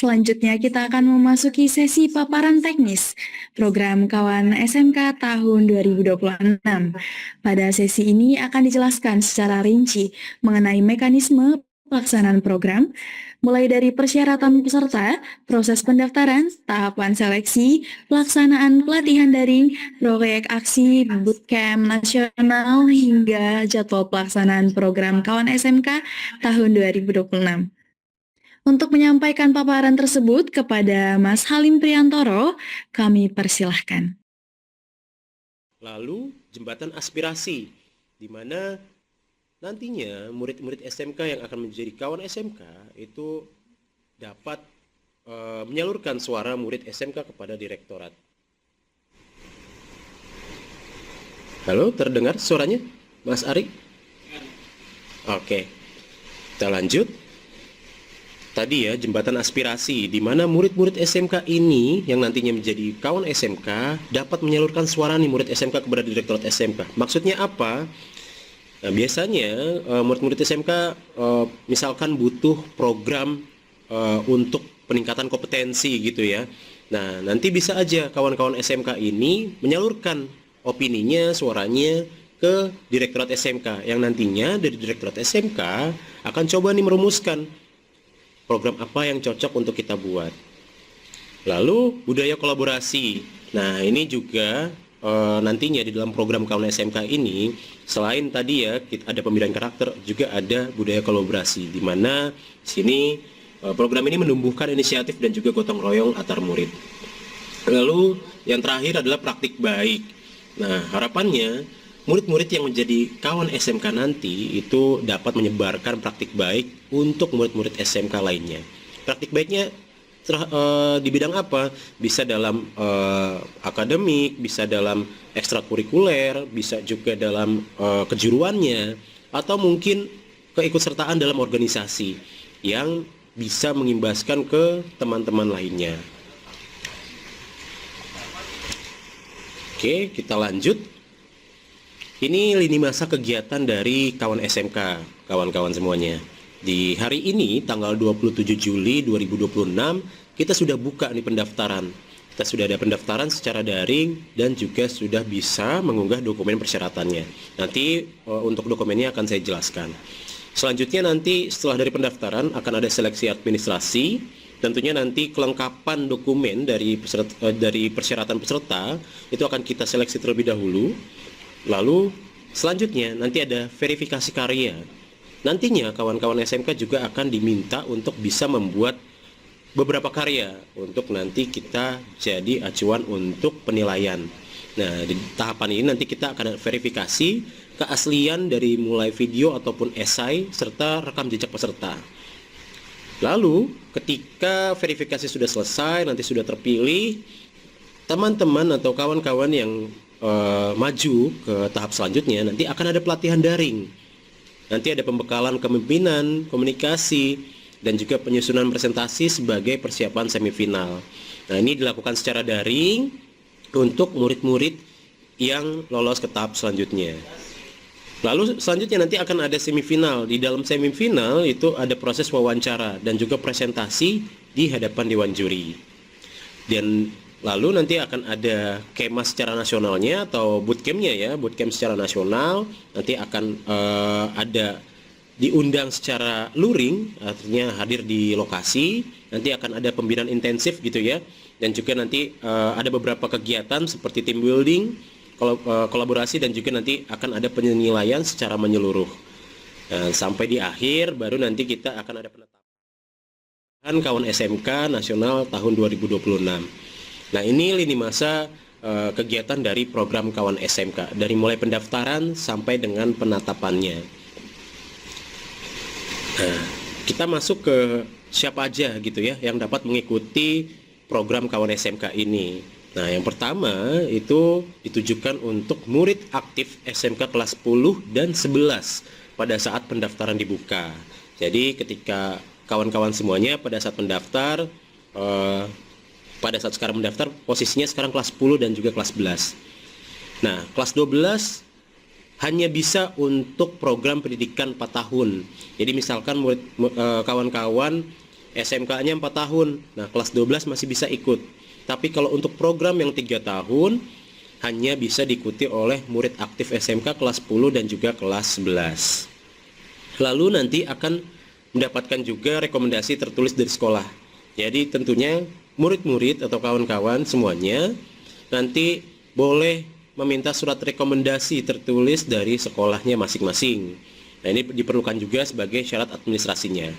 Selanjutnya kita akan memasuki sesi paparan teknis program kawan SMK tahun 2026. Pada sesi ini akan dijelaskan secara rinci mengenai mekanisme pelaksanaan program, mulai dari persyaratan peserta, proses pendaftaran, tahapan seleksi, pelaksanaan pelatihan daring, proyek aksi, bootcamp nasional, hingga jadwal pelaksanaan program kawan SMK tahun 2026. Untuk menyampaikan paparan tersebut kepada Mas Halim Priantoro, kami persilahkan. Lalu jembatan aspirasi, di mana nantinya murid-murid SMK yang akan menjadi kawan SMK itu dapat menyalurkan suara murid SMK kepada direktorat. Halo, terdengar suaranya, Mas Ari? Oke, kita lanjut. Tadi ya, jembatan aspirasi, di mana murid-murid SMK ini yang nantinya menjadi kawan SMK dapat menyalurkan suara nih murid SMK kepada direktorat SMK. Maksudnya apa? Nah, biasanya murid-murid SMK misalkan butuh program untuk peningkatan kompetensi gitu ya. Nah, nanti bisa aja kawan-kawan SMK ini menyalurkan opininya, suaranya ke direktorat SMK, yang nantinya dari direktorat SMK akan coba nih merumuskan program apa yang cocok untuk kita buat. Lalu budaya kolaborasi. Nah, ini juga nantinya di dalam program kawan SMK ini, selain tadi ya ada pembinaan karakter, juga ada budaya kolaborasi, di mana sini program ini menumbuhkan inisiatif dan juga gotong royong antar murid. Lalu yang terakhir adalah praktik baik. Nah, harapannya murid-murid yang menjadi kawan SMK nanti itu dapat menyebarkan praktik baik untuk murid-murid SMK lainnya. Praktik baiknya di bidang apa? Bisa dalam akademik, bisa dalam ekstrakurikuler, bisa juga dalam kejuruannya, atau mungkin keikutsertaan dalam organisasi yang bisa mengimbaskan ke teman-teman lainnya. Oke, kita lanjut. Ini lini masa kegiatan dari kawan SMK, kawan-kawan semuanya. Di hari ini, tanggal 27 Juli 2026, kita sudah buka nih pendaftaran. Kita sudah ada pendaftaran secara daring dan juga sudah bisa mengunggah dokumen persyaratannya. Nanti untuk dokumennya akan saya jelaskan. Selanjutnya nanti setelah dari pendaftaran akan ada seleksi administrasi. Tentunya nanti kelengkapan dokumen dari persyaratan peserta itu akan kita seleksi terlebih dahulu. Lalu selanjutnya nanti ada verifikasi karya. Nantinya kawan-kawan SMK juga akan diminta untuk bisa membuat beberapa karya untuk nanti kita jadi acuan untuk penilaian. Nah, di tahapan ini nanti kita akan verifikasi keaslian dari mulai video ataupun esai serta rekam jejak peserta. Lalu ketika verifikasi sudah selesai, nanti sudah terpilih, teman-teman atau kawan-kawan yang maju ke tahap selanjutnya nanti akan ada pelatihan daring. Nanti ada pembekalan kepemimpinan, komunikasi, dan juga penyusunan presentasi sebagai persiapan semifinal. Nah, ini dilakukan secara daring untuk murid-murid yang lolos ke tahap selanjutnya. Lalu selanjutnya nanti akan ada semifinal. Di dalam semifinal itu ada proses wawancara dan juga presentasi di hadapan dewan juri. Dan lalu nanti akan ada kema secara nasionalnya atau bootcampnya ya, bootcamp secara nasional. Nanti akan ada diundang secara luring, artinya hadir di lokasi. Nanti akan ada pembinaan intensif gitu ya. Dan juga nanti ada beberapa kegiatan seperti team building, kolaborasi, dan juga nanti akan ada penilaian secara menyeluruh. Sampai di akhir baru nanti kita akan ada penetapan kawan SMK nasional tahun 2026. Nah, ini lini masa kegiatan dari program kawan SMK dari mulai pendaftaran sampai dengan penetapannya. Nah, kita masuk ke siapa aja gitu ya yang dapat mengikuti program kawan SMK ini. Nah, yang pertama itu ditujukan untuk murid aktif SMK kelas 10 dan 11 pada saat pendaftaran dibuka. Jadi ketika kawan-kawan semuanya pada saat mendaftar, pada saat sekarang mendaftar, posisinya sekarang kelas 10 dan juga kelas 11. Nah, kelas 12 hanya bisa untuk program pendidikan 4 tahun. Jadi misalkan kawan-kawan SMK-nya 4 tahun. Nah, kelas 12 masih bisa ikut. Tapi kalau untuk program yang 3 tahun hanya bisa diikuti oleh murid aktif SMK kelas 10 dan juga kelas 11. Lalu nanti akan mendapatkan juga rekomendasi tertulis dari sekolah. Jadi tentunya murid-murid atau kawan-kawan semuanya nanti boleh meminta surat rekomendasi tertulis dari sekolahnya masing-masing. Nah, ini diperlukan juga sebagai syarat administrasinya.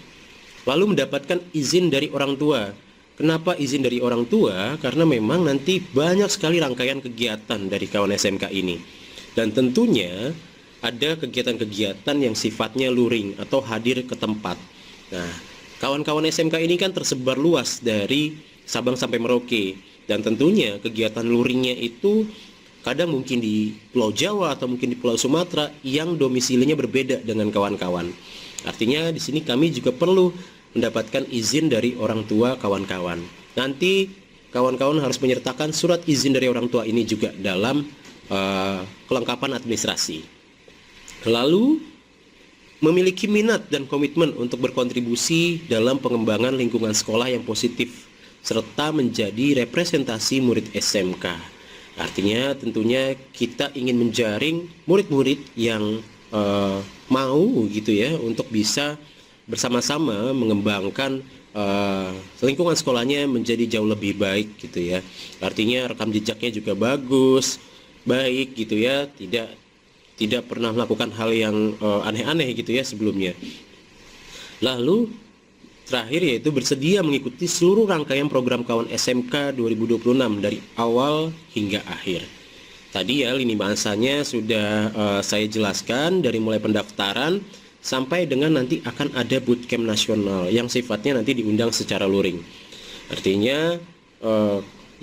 Lalu mendapatkan izin dari orang tua. Kenapa izin dari orang tua? Karena memang nanti banyak sekali rangkaian kegiatan dari kawan SMK ini. Dan tentunya ada kegiatan-kegiatan yang sifatnya luring atau hadir ke tempat. Nah, kawan-kawan SMK ini kan tersebar luas dari Sabang sampai Merauke. Dan tentunya kegiatan luringnya itu kadang mungkin di Pulau Jawa atau mungkin di Pulau Sumatera yang domisilinya berbeda dengan kawan-kawan. Artinya di sini kami juga perlu mendapatkan izin dari orang tua kawan-kawan. Nanti kawan-kawan harus menyertakan surat izin dari orang tua ini juga dalam kelengkapan administrasi. Lalu memiliki minat dan komitmen untuk berkontribusi dalam pengembangan lingkungan sekolah yang positif serta menjadi representasi murid SMK. Artinya tentunya kita ingin menjaring murid-murid yang mau gitu ya untuk bisa bersama-sama mengembangkan lingkungan sekolahnya menjadi jauh lebih baik gitu ya. Artinya rekam jejaknya juga bagus, baik gitu ya, tidak pernah melakukan hal yang aneh-aneh gitu ya sebelumnya. Lalu terakhir yaitu bersedia mengikuti seluruh rangkaian program kawan SMK 2026 dari awal hingga akhir. Tadi ya lini masanya sudah saya jelaskan dari mulai pendaftaran sampai dengan nanti akan ada bootcamp nasional yang sifatnya nanti diundang secara luring. Artinya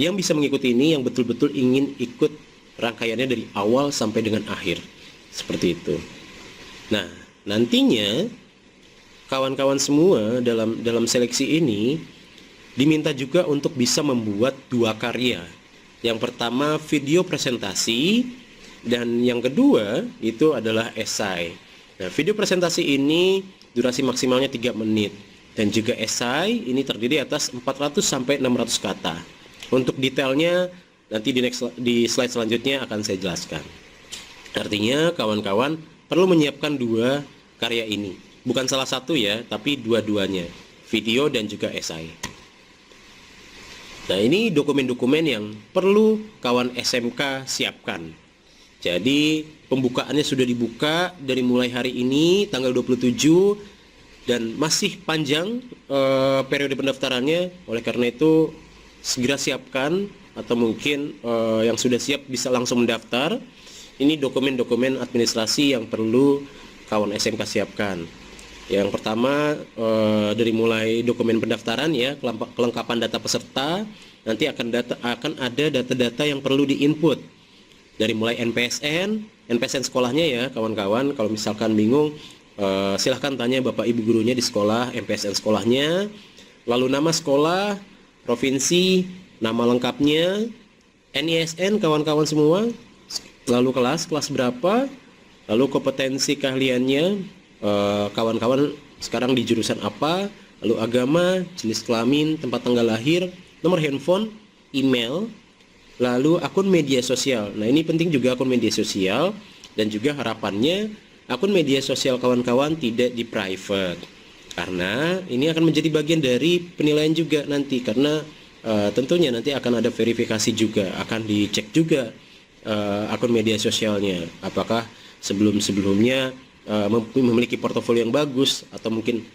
yang bisa mengikuti ini yang betul-betul ingin ikut rangkaiannya dari awal sampai dengan akhir. Seperti itu. Nah, nantinya kawan-kawan semua dalam seleksi ini diminta juga untuk bisa membuat 2 karya. Yang pertama video presentasi dan yang kedua itu adalah esai. Nah, video presentasi ini durasi maksimalnya 3 menit dan juga esai ini terdiri atas 400 sampai 600 kata. Untuk detailnya nanti di slide selanjutnya akan saya jelaskan. Artinya kawan-kawan perlu menyiapkan 2 karya ini. Bukan salah satu ya, tapi dua-duanya, video dan juga esai. Nah, ini dokumen-dokumen yang perlu kawan SMK siapkan. Jadi pembukaannya sudah dibuka dari mulai hari ini tanggal 27 dan masih panjang periode pendaftarannya. Oleh karena itu segera siapkan atau mungkin yang sudah siap bisa langsung mendaftar. Ini dokumen-dokumen administrasi yang perlu kawan SMK siapkan. Yang pertama dari mulai dokumen pendaftaran ya, kelengkapan data peserta. Nanti akan ada data-data yang perlu diinput. Dari mulai NPSN sekolahnya ya kawan-kawan. Kalau misalkan bingung silahkan tanya bapak ibu gurunya di sekolah, NPSN sekolahnya. Lalu nama sekolah, provinsi, nama lengkapnya, NISN kawan-kawan semua. Lalu kelas berapa, lalu kompetensi keahliannya, kawan-kawan sekarang di jurusan apa, lalu agama, jenis kelamin, tempat tanggal lahir, nomor handphone, email, lalu akun media sosial. Nah, ini penting juga akun media sosial dan juga harapannya akun media sosial kawan-kawan tidak di private. Karena ini akan menjadi bagian dari penilaian juga nanti karena tentunya nanti akan ada verifikasi juga, akan dicek juga akun media sosialnya. Apakah sebelum-sebelumnya memiliki portofolio yang bagus atau mungkin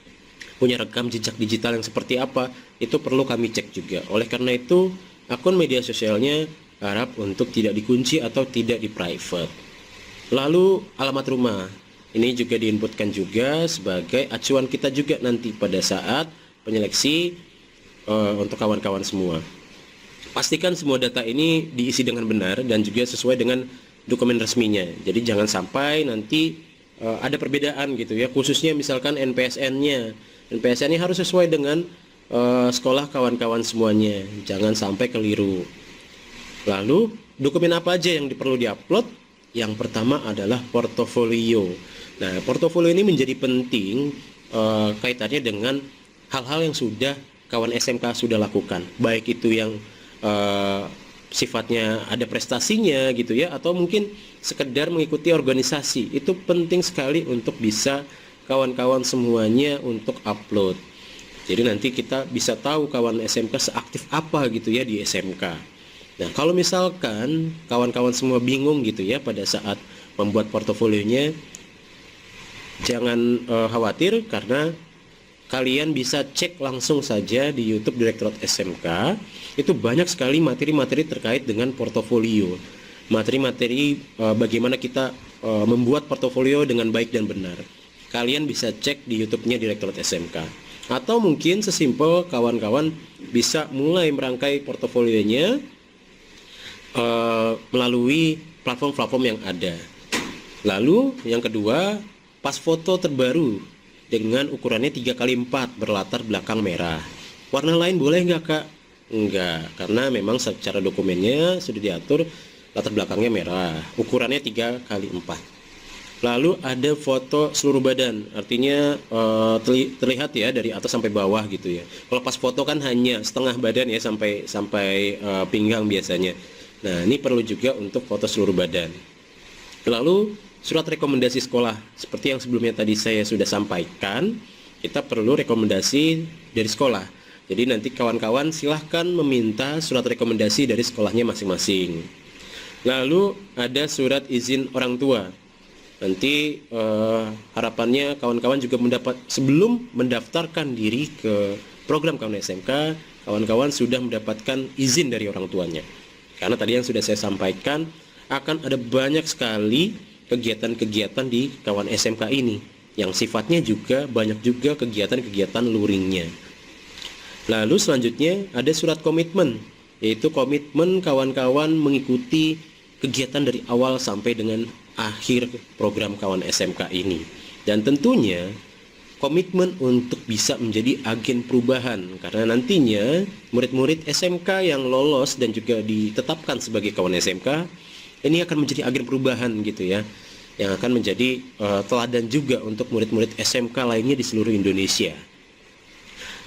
punya rekam jejak digital yang seperti apa, itu perlu kami cek juga. Oleh karena itu akun media sosialnya harap untuk tidak dikunci atau tidak di private. Lalu alamat rumah ini juga diinputkan juga sebagai acuan kita juga nanti pada saat penyeleksi untuk kawan-kawan semua. Pastikan semua data ini diisi dengan benar dan juga sesuai dengan dokumen resminya. Jadi jangan sampai nanti ada perbedaan gitu ya, khususnya misalkan NPSN-nya. NPSN-nya harus sesuai dengan sekolah kawan-kawan semuanya. Jangan sampai keliru. Lalu dokumen apa aja yang perlu diupload? Yang pertama adalah portofolio. Nah, portofolio ini menjadi penting kaitannya dengan hal-hal yang sudah kawan SMK sudah lakukan, baik itu yang sifatnya ada prestasinya gitu ya, atau mungkin sekedar mengikuti organisasi. Itu penting sekali untuk bisa kawan-kawan semuanya untuk upload. Jadi nanti kita bisa tahu kawan SMK seaktif apa gitu ya di SMK. Nah, kalau misalkan kawan-kawan semua bingung gitu ya pada saat membuat portofolionya, jangan khawatir, karena kalian bisa cek langsung saja di YouTube Direktorat SMK. Itu banyak sekali materi-materi terkait dengan portofolio. Materi-materi bagaimana kita membuat portofolio dengan baik dan benar. Kalian bisa cek di YouTube-nya Direktorat SMK. Atau mungkin sesimpel kawan-kawan bisa mulai merangkai portofolionya melalui platform-platform yang ada. Lalu yang kedua, pas foto terbaru dengan ukurannya 3x4 berlatar belakang merah. Warna lain boleh nggak, Kak? Enggak, karena memang secara dokumennya sudah diatur latar belakangnya merah, ukurannya 3x4. Lalu ada foto seluruh badan, artinya terlihat ya dari atas sampai bawah gitu ya. Kalau pas foto kan hanya setengah badan ya, sampai pinggang biasanya. Nah, ini perlu juga untuk foto seluruh badan. Lalu surat rekomendasi sekolah, seperti yang sebelumnya tadi saya sudah sampaikan, kita perlu rekomendasi dari sekolah. Jadi nanti kawan-kawan silahkan meminta surat rekomendasi dari sekolahnya masing-masing. Lalu ada surat izin orang tua. Nanti harapannya kawan-kawan juga sebelum mendaftarkan diri ke program kawan SMK, kawan-kawan sudah mendapatkan izin dari orang tuanya. Karena tadi yang sudah saya sampaikan, akan ada banyak sekali kegiatan-kegiatan di kawan SMK ini yang sifatnya juga banyak juga kegiatan-kegiatan luringnya. Lalu selanjutnya ada surat komitmen, yaitu komitmen kawan-kawan mengikuti kegiatan dari awal sampai dengan akhir program kawan SMK ini. Dan tentunya komitmen untuk bisa menjadi agen perubahan, karena nantinya murid-murid SMK yang lolos dan juga ditetapkan sebagai kawan SMK ini akan menjadi agen perubahan gitu ya, yang akan menjadi teladan juga untuk murid-murid SMK lainnya di seluruh Indonesia.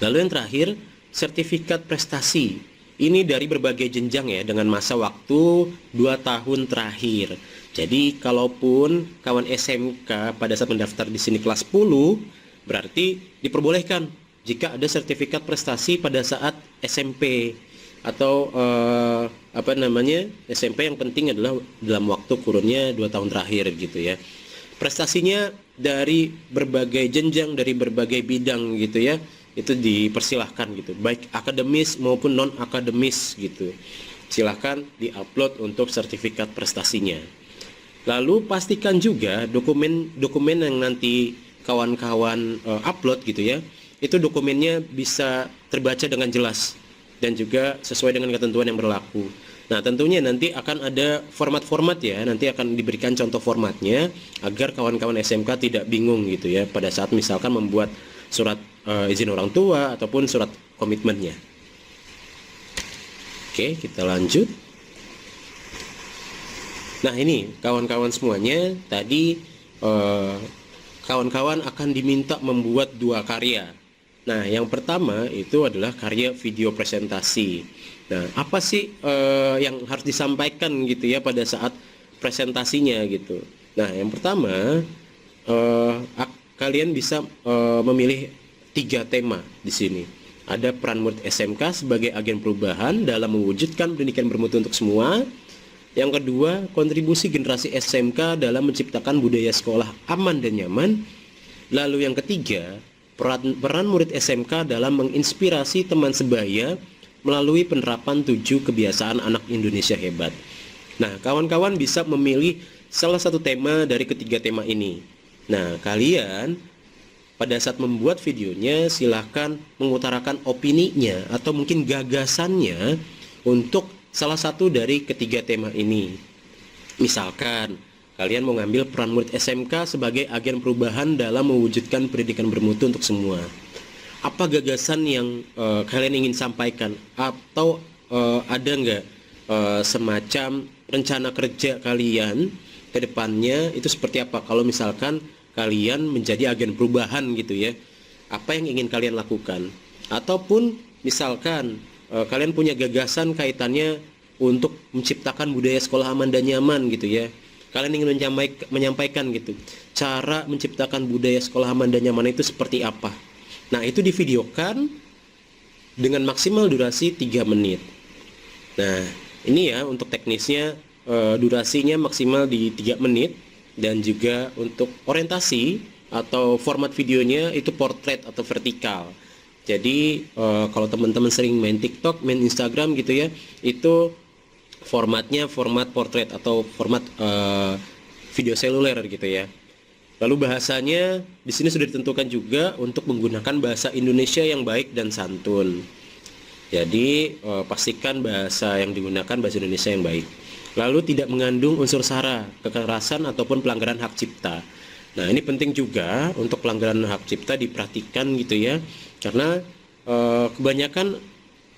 Lalu yang terakhir, sertifikat prestasi. Ini dari berbagai jenjang ya, dengan masa waktu 2 tahun terakhir. Jadi kalaupun kawan SMK pada saat mendaftar di sini kelas 10, berarti diperbolehkan jika ada sertifikat prestasi pada saat SMP atau SMP, yang penting adalah dalam waktu kurunnya 2 tahun terakhir gitu ya. Prestasinya dari berbagai jenjang, dari berbagai bidang gitu ya, itu dipersilahkan gitu, baik akademis maupun non akademis gitu. Silahkan diupload untuk sertifikat prestasinya. Lalu pastikan juga dokumen yang nanti kawan-kawan upload gitu ya, itu dokumennya bisa terbaca dengan jelas dan juga sesuai dengan ketentuan yang berlaku. Nah, tentunya nanti akan ada format-format ya, nanti akan diberikan contoh formatnya agar kawan-kawan SMK tidak bingung gitu ya pada saat misalkan membuat surat izin orang tua ataupun surat komitmennya. Oke, kita lanjut. Nah, ini kawan-kawan semuanya, tadi kawan-kawan akan diminta membuat 2 karya. Nah, yang pertama itu adalah karya video presentasi. Nah, apa sih yang harus disampaikan gitu ya pada saat presentasinya gitu. Nah, yang pertama kalian bisa memilih 3 tema di sini. Ada peran murid SMK sebagai agen perubahan dalam mewujudkan pendidikan bermutu untuk semua. Yang kedua, kontribusi generasi SMK dalam menciptakan budaya sekolah aman dan nyaman. Lalu yang ketiga, peran murid SMK dalam menginspirasi teman sebaya melalui penerapan 7 kebiasaan anak Indonesia hebat. Nah, kawan-kawan bisa memilih salah satu tema dari ketiga tema ini. Nah, kalian pada saat membuat videonya silahkan mengutarakan opininya atau mungkin gagasannya untuk salah satu dari ketiga tema ini. Misalkan kalian mau ngambil peran murid SMK sebagai agen perubahan dalam mewujudkan pendidikan bermutu untuk semua. Apa gagasan yang kalian ingin sampaikan? Atau ada nggak semacam rencana kerja kalian ke depannya itu seperti apa? Kalau misalkan kalian menjadi agen perubahan gitu ya. apa yang ingin kalian lakukan. Ataupun misalkan kalian punya gagasan kaitannya untuk menciptakan budaya sekolah aman dan nyaman gitu ya. Kalian ingin menyampaikan gitu, cara menciptakan budaya sekolah aman dan nyaman itu seperti apa. Nah, itu divideokan dengan maksimal durasi 3 menit. Nah, ini ya untuk teknisnya, durasinya maksimal di 3 menit. Dan juga untuk orientasi atau format videonya itu portrait atau vertikal. Jadi kalau teman-teman sering main TikTok, main Instagram gitu ya, itu formatnya format portrait atau format video seluler gitu ya. Lalu bahasanya di sini sudah ditentukan juga untuk menggunakan bahasa Indonesia yang baik dan santun. Jadi pastikan bahasa yang digunakan bahasa Indonesia yang baik. Lalu tidak mengandung unsur sara, kekerasan ataupun pelanggaran hak cipta. Nah, ini penting juga untuk pelanggaran hak cipta diperhatikan gitu ya, karena kebanyakan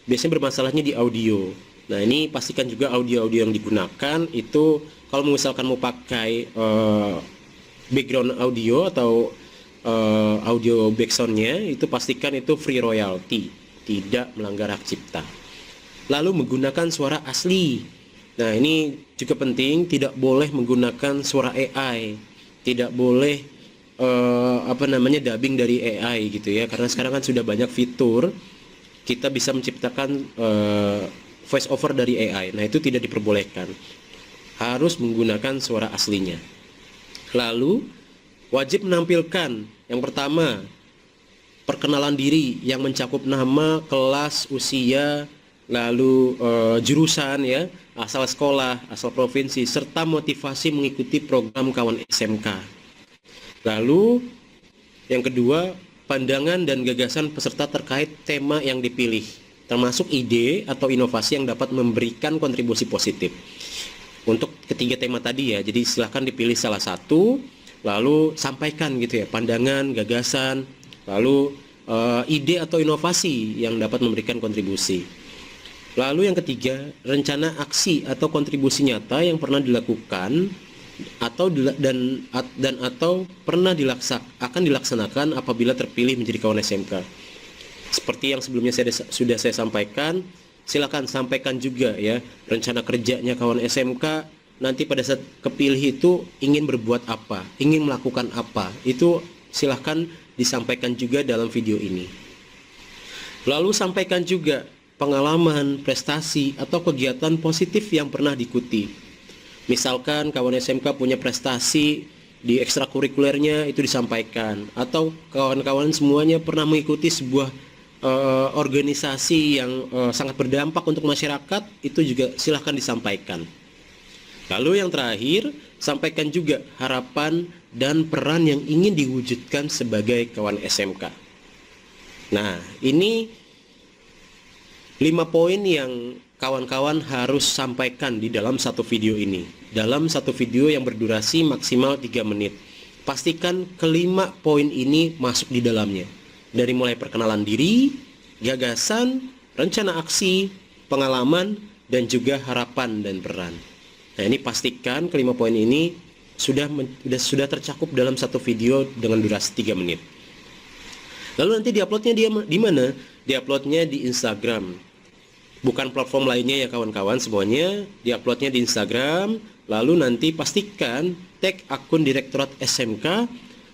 biasanya bermasalahnya di audio. Nah, ini pastikan juga audio-audio yang digunakan itu kalau misalkan mau pakai background audio atau audio backsoundnya itu pastikan itu free royalty, tidak melanggar hak cipta. Lalu menggunakan suara asli. Nah, ini juga penting, tidak boleh menggunakan suara AI, tidak boleh dubbing dari AI gitu ya, karena sekarang kan sudah banyak fitur kita bisa menciptakan voice over dari AI. Nah, itu tidak diperbolehkan, harus menggunakan suara aslinya. Lalu wajib menampilkan yang pertama perkenalan diri yang mencakup nama, kelas, usia, lalu jurusan ya, asal sekolah, asal provinsi, serta motivasi mengikuti program kawan SMK. Lalu yang kedua, pandangan dan gagasan peserta terkait tema yang dipilih, termasuk ide atau inovasi yang dapat memberikan kontribusi positif. Untuk ketiga tema tadi ya, jadi silahkan dipilih salah satu, lalu sampaikan gitu ya, pandangan, gagasan, lalu ide atau inovasi yang dapat memberikan kontribusi. Lalu yang ketiga, rencana aksi atau kontribusi nyata yang pernah dilakukan atau akan dilaksanakan apabila terpilih menjadi kawan SMK. Seperti yang sebelumnya sudah saya sampaikan, silakan sampaikan juga ya rencana kerjanya kawan SMK nanti pada saat kepilih itu ingin berbuat apa, ingin melakukan apa. Itu silakan disampaikan juga dalam video ini. Lalu sampaikan juga pengalaman, prestasi, atau kegiatan positif yang pernah diikuti. Misalkan kawan SMK punya prestasi di ekstrakurikulernya, itu disampaikan. Atau kawan-kawan semuanya pernah mengikuti sebuah organisasi yang sangat berdampak untuk masyarakat, itu juga silahkan disampaikan. Lalu yang terakhir, sampaikan juga harapan dan peran yang ingin diwujudkan sebagai kawan SMK. Nah, ini 5 poin yang kawan-kawan harus sampaikan di dalam satu video ini. Dalam satu video yang berdurasi maksimal 3 menit. Pastikan kelima poin ini masuk di dalamnya. Dari mulai perkenalan diri, gagasan, rencana aksi, pengalaman, dan juga harapan dan peran. Nah, ini pastikan kelima poin ini sudah tercakup dalam satu video dengan durasi 3 menit. Lalu nanti diuploadnya di mana? Diuploadnya di Instagram. Bukan platform lainnya ya kawan-kawan semuanya, diuploadnya di Instagram. Lalu nanti pastikan tag akun Direktorat SMK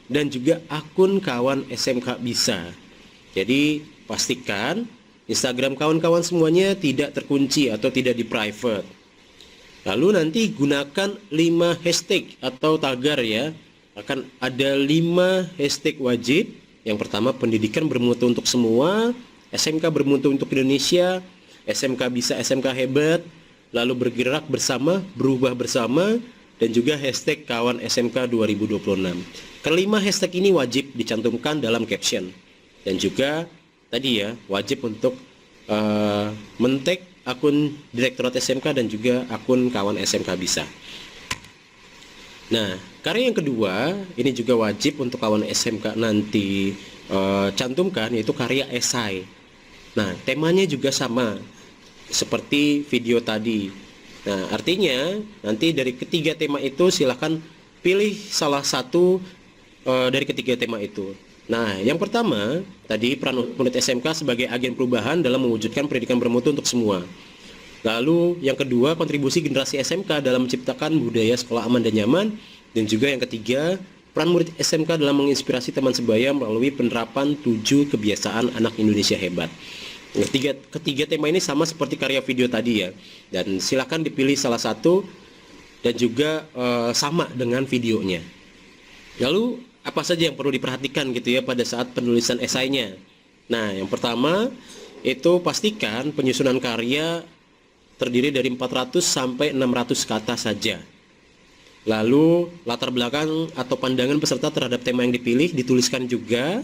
dan juga akun kawan SMK bisa. Jadi pastikan Instagram kawan-kawan semuanya tidak terkunci atau tidak di private. Lalu nanti gunakan 5 hashtag atau tagar ya. Akan ada 5 hashtag wajib. Yang pertama, pendidikan bermutu untuk semua, SMK bermutu untuk Indonesia, SMK bisa, SMK hebat, lalu bergerak bersama, berubah bersama, dan juga hashtag kawan SMK 2026. Kelima hashtag ini wajib dicantumkan dalam caption. Dan juga tadi ya, wajib untuk men-tag akun Direktorat SMK dan juga akun kawan SMK bisa. Nah, karya yang kedua, ini juga wajib untuk kawan SMK nanti cantumkan, yaitu karya esai. Nah, temanya juga sama seperti video tadi. Nah, artinya nanti dari ketiga tema itu silahkan pilih salah satu dari ketiga tema itu. Nah, yang pertama, tadi peran murid SMK sebagai agen perubahan dalam mewujudkan pendidikan bermutu untuk semua. Lalu yang kedua, kontribusi generasi SMK dalam menciptakan budaya sekolah aman dan nyaman. Dan juga yang ketiga, peran murid SMK dalam menginspirasi teman sebaya melalui penerapan 7 kebiasaan anak Indonesia hebat. Ketiga tema ini sama seperti karya video tadi ya. Dan silakan dipilih salah satu dan juga sama dengan videonya. Lalu apa saja yang perlu diperhatikan gitu ya pada saat penulisan esainya? Nah, yang pertama itu pastikan penyusunan karya terdiri dari 400 sampai 600 kata saja. Lalu latar belakang atau pandangan peserta terhadap tema yang dipilih dituliskan juga.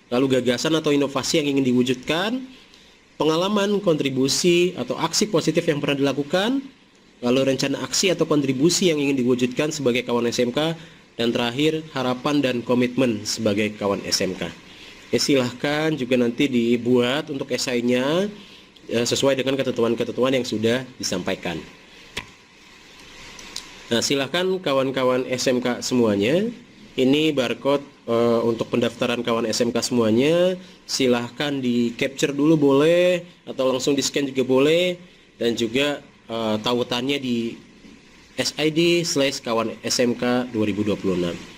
Lalu gagasan atau inovasi yang ingin diwujudkan, pengalaman, kontribusi atau aksi positif yang pernah dilakukan, lalu rencana aksi atau kontribusi yang ingin diwujudkan sebagai kawan SMK, dan terakhir harapan dan komitmen sebagai kawan SMK. Silahkan juga nanti dibuat untuk esainya sesuai dengan ketentuan-ketentuan yang sudah disampaikan. Nah, silahkan kawan-kawan SMK semuanya, ini barcode untuk pendaftaran kawan SMK semuanya, silahkan di capture dulu boleh, atau langsung di scan juga boleh, dan juga tautannya di SID/kawan SMK 2026.